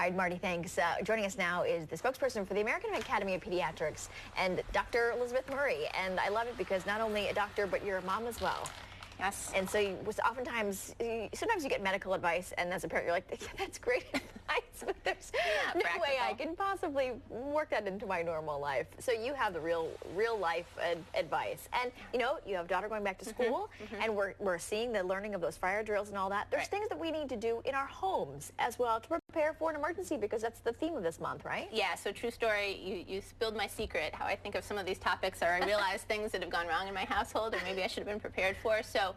All right, Marty, thanks. Joining us now is the spokesperson for the American Academy of Pediatrics and Dr. Elizabeth Murray. And I love it because not only a doctor, but you're a mom as well. Yes. And so sometimes you get medical advice, and as a parent, you're like, yeah, that's great advice, but there's no way I can possibly work that into my normal life. So you have the real life advice. And, you have a daughter going back to school, and we're seeing the learning of those fire drills and all that. There's things that we need to do in our homes as well to prepare for an emergency, because that's the theme of this month, right? Yeah, so true story. You spilled my secret, how I think of some of these topics, or I realize things that have gone wrong in my household, or maybe I should have been prepared for. So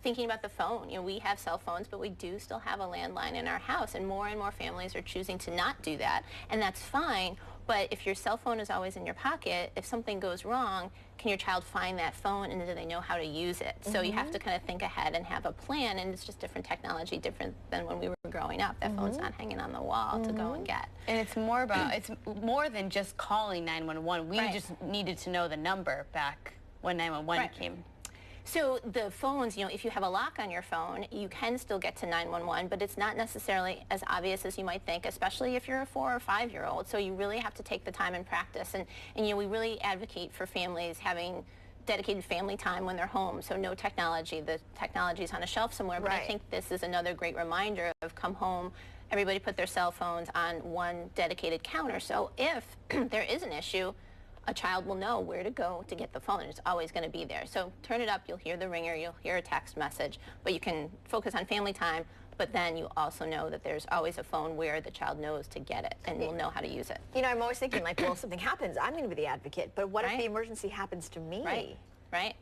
thinking about the phone, we have cell phones, but we do still have a landline in our house, and more families are choosing to not do that, and that's fine. But if your cell phone is always in your pocket, if something goes wrong, can your child find that phone, and do they know how to use it? So you have to kind of think ahead and have a plan, and it's just different technology, different than when we were growing up. That phone's not hanging on the wall to go and get. And it's more than just calling 911. We just needed to know the number back when 911 came. So the phones, if you have a lock on your phone, you can still get to 911, but it's not necessarily as obvious as you might think, especially if you're a 4 or 5-year-old. So you really have to take the time and practice. And we really advocate for families having dedicated family time when they're home. So no technology. The technology is on a shelf somewhere. But I think this is another great reminder of come home, everybody put their cell phones on one dedicated counter. So if there is an issue, a child will know where to go to get the phone. It's always going to be there. So turn it up, you'll hear the ringer, you'll hear a text message, but you can focus on family time, but then you also know that there's always a phone where the child knows to get it and will know how to use it. I'm always thinking, like, well, if something happens, I'm going to be the advocate, but what if the emergency happens to me? Right.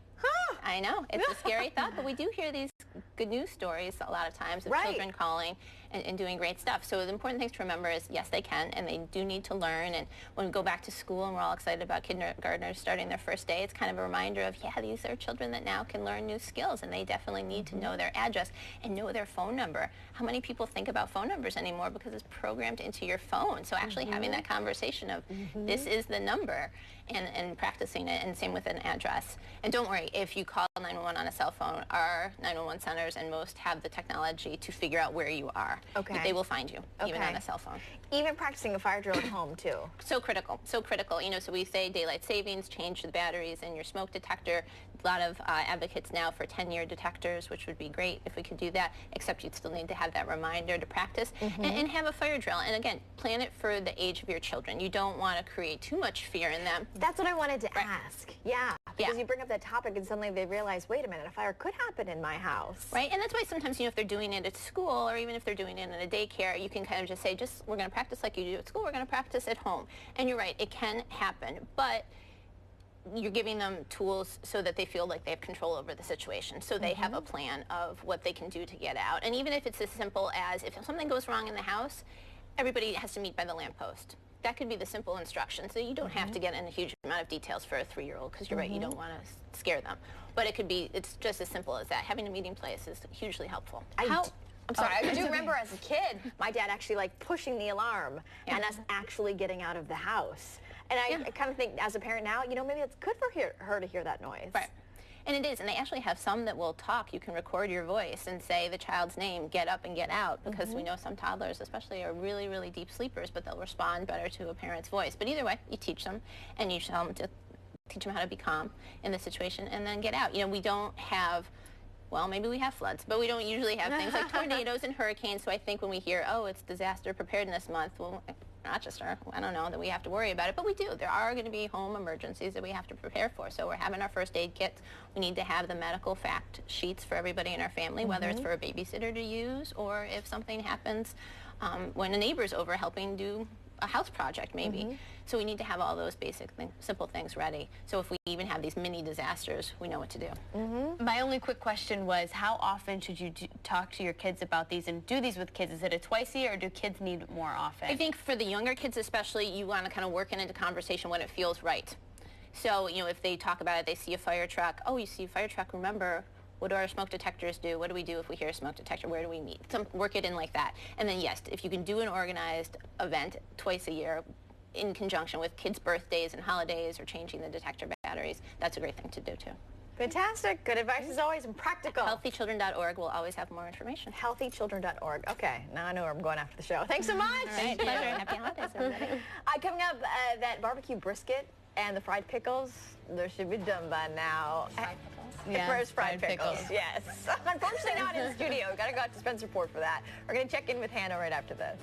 I know, it's a scary thought, but we do hear these good news stories a lot of times of children calling and doing great stuff. So the important things to remember is, yes, they can, and they do need to learn. And when we go back to school and we're all excited about kindergartners starting their first day, it's kind of a reminder of, yeah, these are children that now can learn new skills, and they definitely need to know their address and know their phone number. How many people think about phone numbers anymore because it's programmed into your phone? So actually having that conversation of, this is the number, and practicing it, and same with an address. And don't worry, if you call 911 on a cell phone, our 911 centers and most have the technology to figure out where you are. They will find you, even on a cell phone. Even practicing a fire drill at home, too. So critical, so critical. So we say daylight savings, change the batteries in your smoke detector. A lot of advocates now for 10-year detectors, which would be great if we could do that, except you'd still need to have that reminder to practice and have a fire drill. And again, plan it for the age of your children. You don't want to create too much fear in them. That's what I wanted to ask. Yeah, because you bring up that topic and suddenly they realize, wait a minute, a fire could happen in my house. Right, and that's why sometimes, if they're doing it at school, or even if they're doing it in a daycare, you can kind of just say, we're going to practice like you do at school, we're going to practice at home. And you're right, it can happen, but you're giving them tools so that they feel like they have control over the situation, so they have a plan of what they can do to get out. And even if it's as simple as, if something goes wrong in the house, everybody has to meet by the lamppost. That could be the simple instruction, so you don't have to get in a huge amount of details for a 3-year-old, because you're right, you don't want to scare them. But it's just as simple as that. Having a meeting place is hugely helpful. I'm sorry, I do remember as a kid, my dad actually pushing the alarm and us actually getting out of the house. And I kind of think, as a parent now, maybe it's good for her to hear that noise. Right. And it is, and they actually have some that will talk. You can record your voice and say the child's name, get up and get out, because we know some toddlers especially are really, really deep sleepers, but they'll respond better to a parent's voice. But either way, you teach them, and you tell them to teach them how to be calm in the situation and then get out. We don't have, well, maybe we have floods, but we don't usually have things like tornadoes and hurricanes. So I think when we hear, oh, it's Disaster Preparedness Month, well, Rochester, I don't know that we have to worry about it, but we do. There are going to be home emergencies that we have to prepare for. So we're having our first aid kits. We need to have the medical fact sheets for everybody in our family, whether it's for a babysitter to use, or if something happens when a neighbor's over helping do a house project maybe. So we need to have all those basic simple things ready. So if we even have these mini disasters, we know what to do. My only quick question was, how often should you talk to your kids about these and do these with kids? Is it a twice a year, or do kids need more often? I think for the younger kids especially, you want to kind of work it into conversation when it feels right. So, if they talk about it, they see a fire truck. Oh, you see a fire truck, remember, what do our smoke detectors do? What do we do if we hear a smoke detector? Where do we meet? Work it in like that. And then, yes, if you can do an organized event twice a year in conjunction with kids' birthdays and holidays, or changing the detector batteries, that's a great thing to do, too. Fantastic. Good advice as always and practical. Healthychildren.org will always have more information. Healthychildren.org. Okay, now I know where I'm going after the show. Thanks so much. All right, pleasure. Happy holidays, everybody. Coming up, that barbecue brisket and the fried pickles, they should be done by now. Fried pickles? Yeah, First fried pickles, yes. Unfortunately not in the studio. We've got to go out to Spencer Port for that. We're going to check in with Hannah right after this.